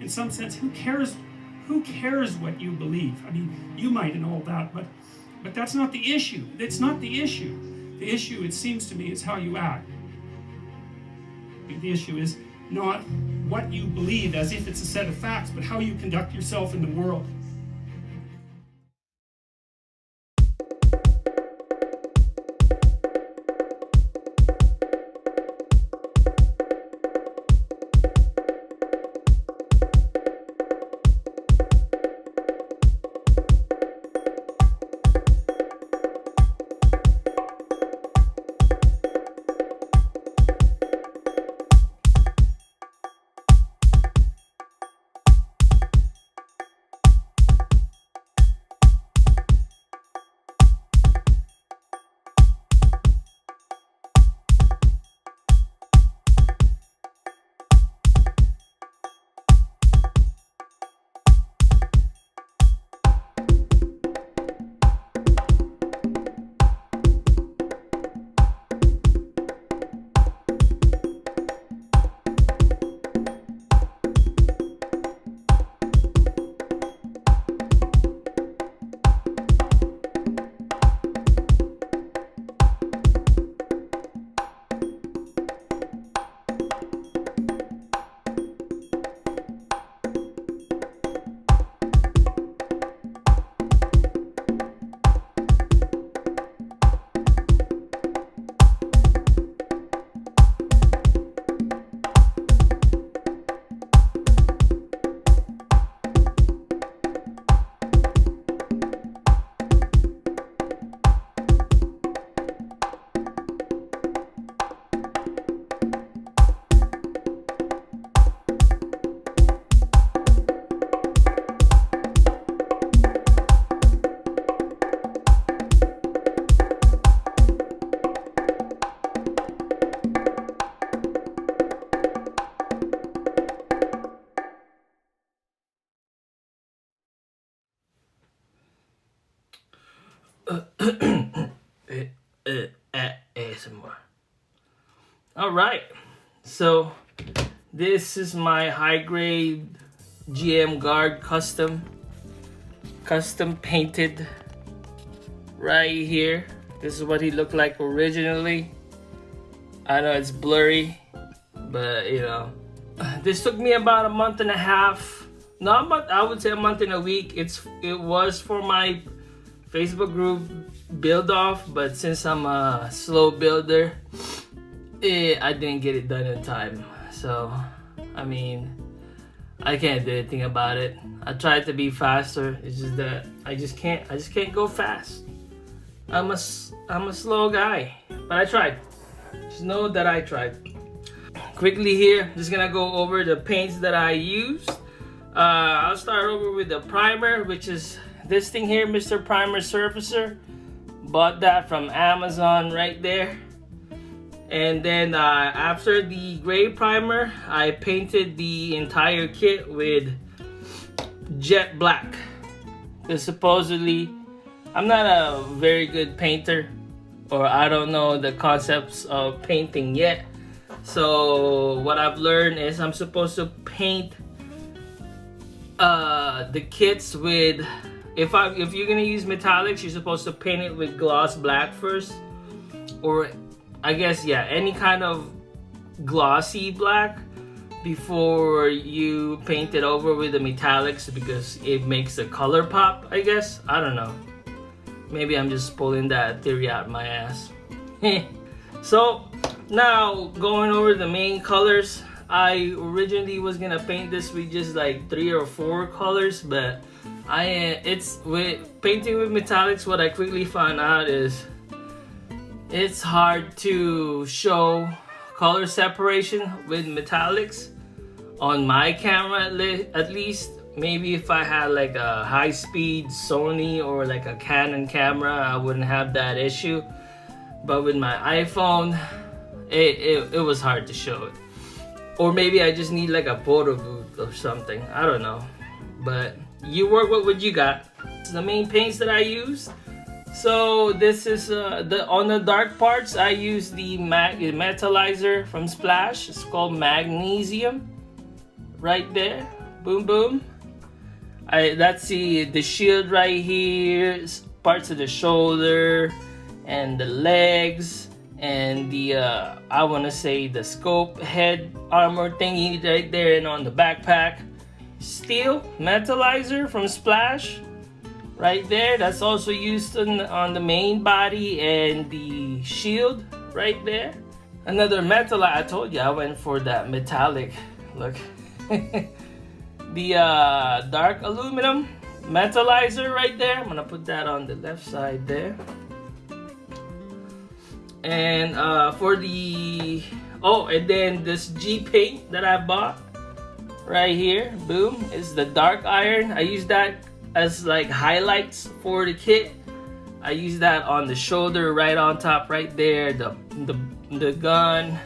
in some sense, who cares what you believe? I mean, you might and all that, but that's not the issue. It's not the issue. The issue, it seems to me, is how you act. The issue is not what you believe as if it's a set of facts, but how you conduct yourself in the world. ASMR. All right, so this is my high grade GM guard custom painted right here. This is what he looked like originally. I know it's blurry, but you know, this took me about a month and a half. Not a month, I would say a month and a week. It was for my Facebook group build off, but since I'm a slow builder, I didn't get it done in time. So I mean, I can't do anything about it. I tried to be faster. It's just that I just can't go fast. I'm a slow guy, but I tried. Just know that I tried. Quickly here, just gonna go over the paints that I used. I'll start over with the primer, which is this thing here, Mr. Primer Surfacer. Bought that from Amazon right there. And then after the gray primer, I painted the entire kit with jet black. Because supposedly, I'm not a very good painter, or I don't know the concepts of painting yet. So what I've learned is I'm supposed to paint the kits with, if you're gonna use metallics, you're supposed to paint it with gloss black first, or I guess, yeah, any kind of glossy black before you paint it over with the metallics, because it makes the color pop, I guess. I don't know. Maybe I'm just pulling that theory out my ass. So now going over the main colors. I originally was gonna paint this with just like 3 or 4 colors, but it's with painting with metallics, what I quickly found out is it's hard to show color separation with metallics on my camera at least. Maybe if I had like a high-speed Sony or like a Canon camera, I wouldn't have that issue. But with my iPhone, it was hard to show it. Or maybe I just need like a photo booth or something. I don't know. But you work with what you got. This is the main paints that I use. So this is on the dark parts, I use the metallizer from Splash. It's called Magnesium right there. Boom, boom. That's the shield right here, parts of the shoulder, and the legs, and the I want to say the scope head armor thingy right there, and on the backpack. Steel metalizer from Splash right there. That's also used on the main body and the shield right there. Another metal. I told you I went for that metallic look. The dark aluminum metalizer right there. I'm gonna put that on the left side there. And for the and then this G paint that I bought right here, boom, is the dark iron. I use that as like highlights for the kit. I use that on the shoulder, right on top, right there. The gun,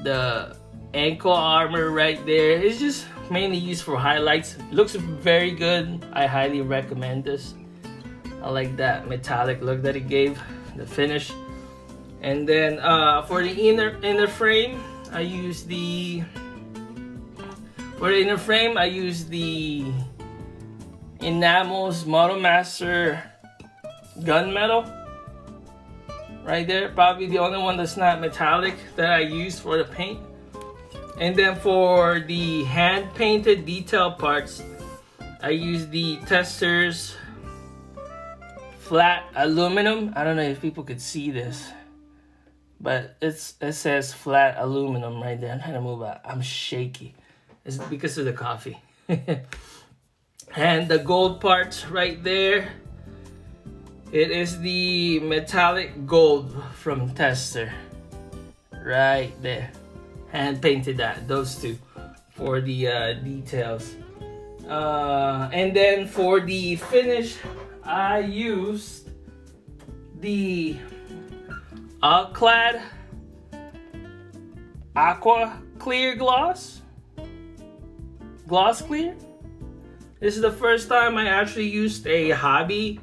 the ankle armor right there. It's just mainly used for highlights. Looks very good. I highly recommend this. I like that metallic look that it gave, the finish. And then for the inner frame, I use the Enamels Model Master gunmetal right there. Probably the only one that's not metallic that I use for the paint. And then for the hand painted detail parts, I use the Testors flat aluminum. I don't know if people could see this, but it says flat aluminum right there. I'm trying to move out. I'm shaky. It's because of the coffee. And the gold parts right there, it is the metallic gold from Tester right there. Hand painted those two for the details. And then for the finish, I used the Clad Aqua Clear Gloss Clear. This is the first time I actually used a hobby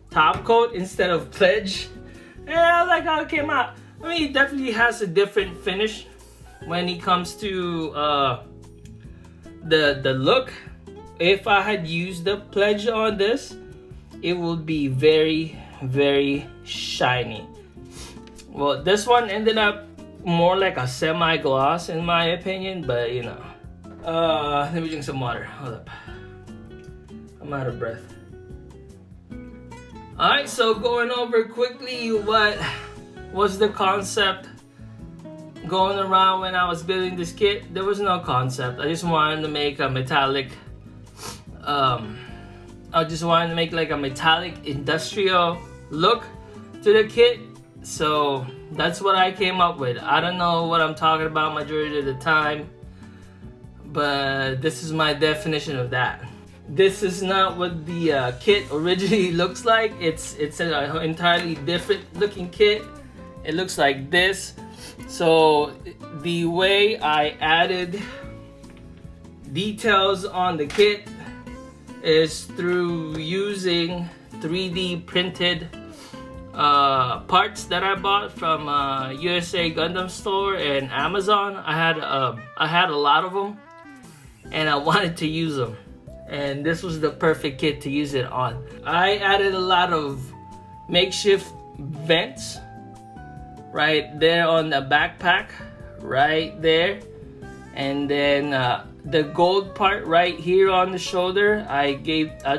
top coat instead of Pledge, and I like how it came out. I mean, it definitely has a different finish when it comes to the look. If I had used the Pledge on this, it would be very, very shiny. Well, this one ended up more like a semi-gloss in my opinion, but you know. Let me drink some water. Hold up. I'm out of breath. Alright, so going over quickly what was the concept going around when I was building this kit. There was no concept. I just wanted to make a metallic I just wanted to make like a metallic industrial look to the kit. So that's what I came up with. I don't know what I'm talking about majority of the time, but this is my definition of that. This is not what the kit originally looks like. It's an entirely different looking kit. It looks like this. So the way I added details on the kit is through using 3D printed parts that I bought from USA Gundam Store and Amazon. I had a lot of them, and I wanted to use them, and this was the perfect kit to use it on. I added a lot of makeshift vents right there on the backpack, right there, and then the gold part right here on the shoulder, I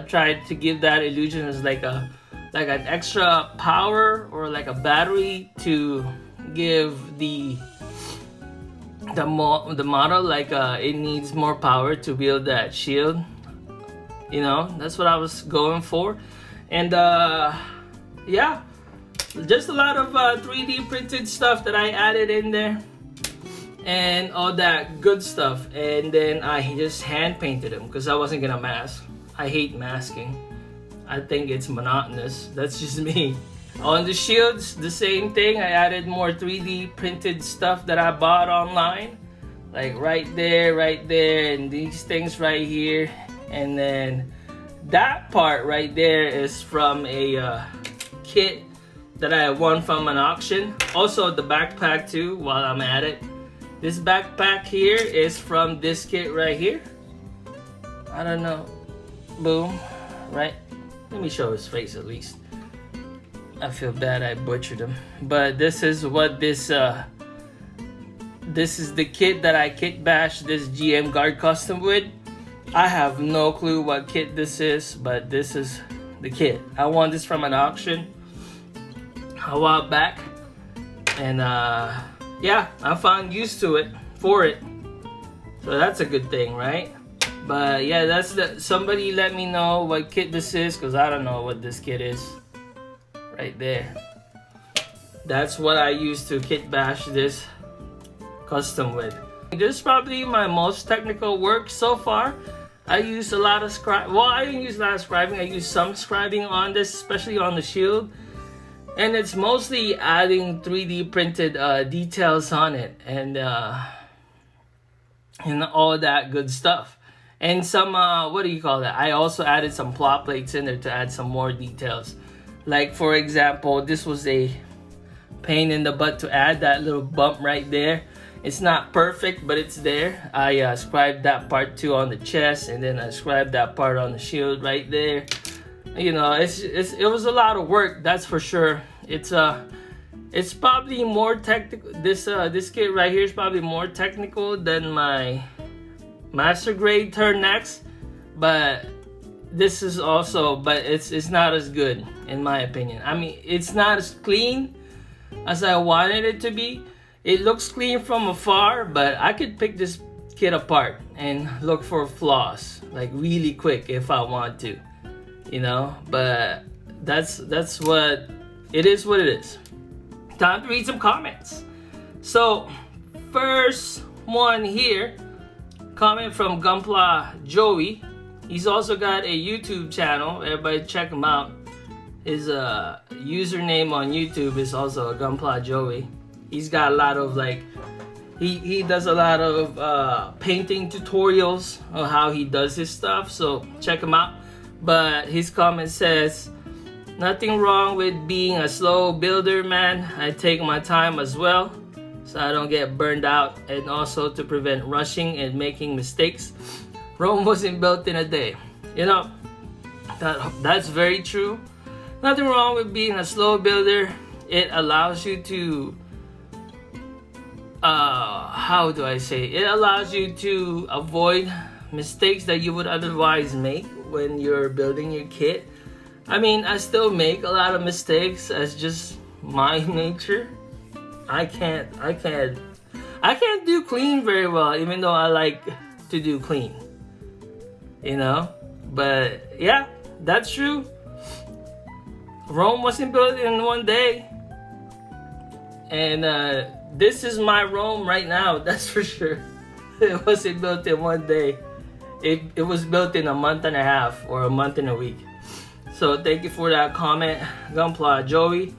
tried to give that illusion as like an extra power or like a battery to give the model like it needs more power to build that shield. You know, that's what I was going for. And yeah, just a lot of 3D printed stuff that I added in there and all that good stuff. And then I just hand painted them because I wasn't gonna mask. I hate masking. I think it's monotonous. That's just me. On the shields, the same thing. I added more 3D printed stuff that I bought online, like right there, and these things right here. And then that part right there is from a kit that I won from an auction. Also the backpack too, while I'm at it. This backpack here is from this kit right here. I don't know. Boom. Right? Let me show his face at least. I feel bad I butchered him. But this is what this is the kit that I kit bashed this GM guard custom with. I have no clue what kit this is, but this is the kit. I won this from an auction a while back, and yeah, I found use to it for it, so that's a good thing, right? But yeah, that's somebody let me know what kit this is, because I don't know what this kit is. Right there, that's what I used to kit bash this custom with. This is probably my most technical work so far. I used a lot of scribing. Well, I didn't use a lot of scribing. I used some scribing on this, especially on the shield. And it's mostly adding 3D printed details on it, and all that good stuff. And some, what do you call that? I also added some plot plates in there to add some more details. Like, for example, this was a pain in the butt to add that little bump right there. It's not perfect, but it's there. I scribed that part too on the chest, and then I scribed that part on the shield right there. You know, it was a lot of work, that's for sure. It's probably more technical. This kit right here is probably more technical than my master grade turn next, but this is also, but it's not as good in my opinion. I mean, it's not as clean as I wanted it to be. It looks clean from afar, but I could pick this kit apart and look for flaws like really quick if I want to, you know. But that's what it is. What it is. Time to read some comments. So first one here, comment from Gunpla Joey. He's also got a YouTube channel. Everybody check him out. His username on YouTube is also Gunpla Joey. He's got a lot of like, he does a lot of painting tutorials on how he does his stuff, so check him out. But his comment says, nothing wrong with being a slow builder, man. I take my time as well, so I don't get burned out, and also to prevent rushing and making mistakes. Rome wasn't built in a day. You know, that's very true. Nothing wrong with being a slow builder. It allows you to how do I say it? It allows you to avoid mistakes that you would otherwise make when you're building your kit. I mean, I still make a lot of mistakes. That's just my nature. I can't do clean very well, even though I like to do clean, you know. But yeah, that's true. Rome wasn't built in one day, and this is my Rome right now, that's for sure. It wasn't built in one day. It was built in a month and a half or a month and a week. So thank you for that comment, Gunpla Joey.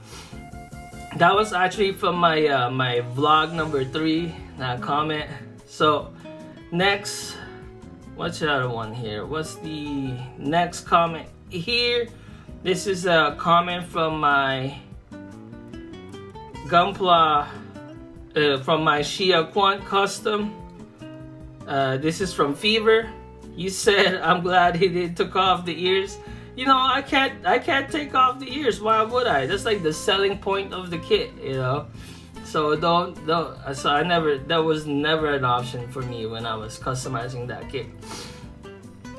That was actually from my my vlog number 3, that comment. So next, what's the other one here? What's the next comment here? This is a comment from my Gunpla, from my Shia Quant custom. This is from Fever. You said, I'm glad he did took off the ears. You know, I can't take off the ears. Why would I? That's like the selling point of the kit, you know. So don't. So that was never an option for me when I was customizing that kit.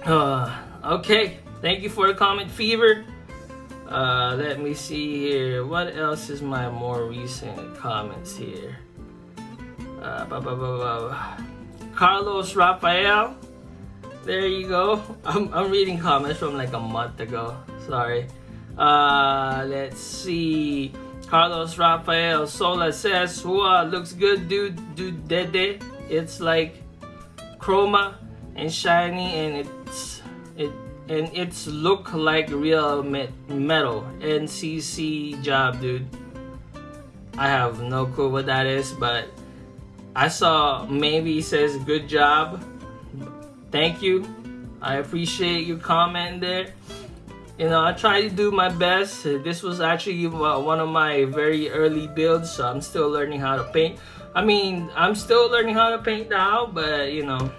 Okay, thank you for the comment, Fever. Let me see here. What else is my more recent comments here? Carlos Rafael. There you go. I'm reading comments from like a month ago. Sorry. Let's see. Carlos Rafael Sola says, "Wow, looks good, dude. Dede. It's like chroma and shiny, and it's look like real metal. NCC job, dude." I have no clue what that is, but I saw maybe it says good job. Thank you. I appreciate your comment there. You know, I try to do my best. This was actually one of my very early builds, so I'm still learning how to paint. I mean, I'm still learning how to paint now, but you know,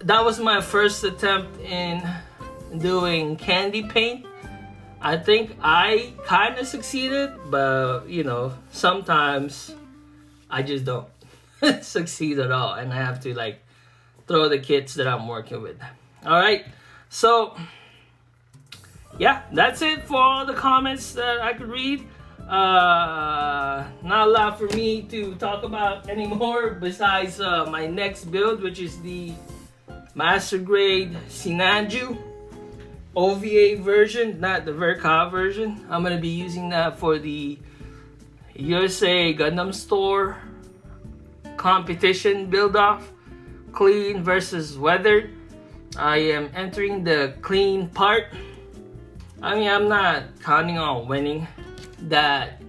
that was my first attempt in doing candy paint. I think I kind of succeeded, but you know, sometimes I just don't succeed at all, and I have to like throw the kits that I'm working with. All right, so yeah, that's it for all the comments that I could read. Not a lot for me to talk about anymore besides my next build, which is the Master Grade Sinanju OVA version, not the Verka version. I'm gonna be using that for the USA Gundam Store competition build-off, clean versus weathered. I am entering the clean part. I mean, I'm not counting on winning that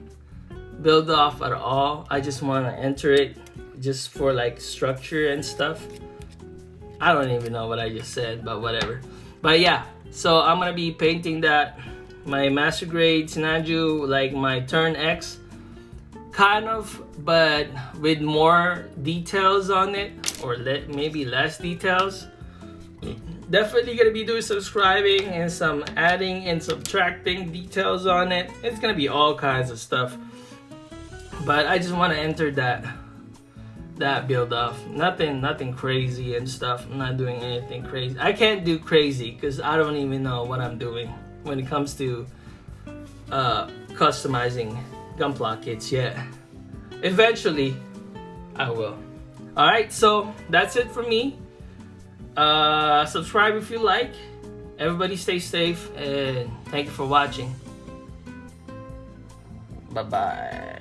build-off at all. I just want to enter it just for like structure and stuff. I don't even know what I just said, but whatever. But yeah, so I'm gonna be painting that, my Master Grade Sinanju, like my Turn X kind of, but with more details on it, or maybe less details. Definitely gonna be doing subscribing and some adding and subtracting details on it. It's gonna be all kinds of stuff, but I just want to enter that build off. Nothing crazy and stuff. I'm not doing anything crazy. I can't do crazy because I don't even know what I'm doing when it comes to customizing Gunpla kits yet. Eventually I will. Alright, so that's it for me. Subscribe if you like. Everybody stay safe, and thank you for watching. Bye bye.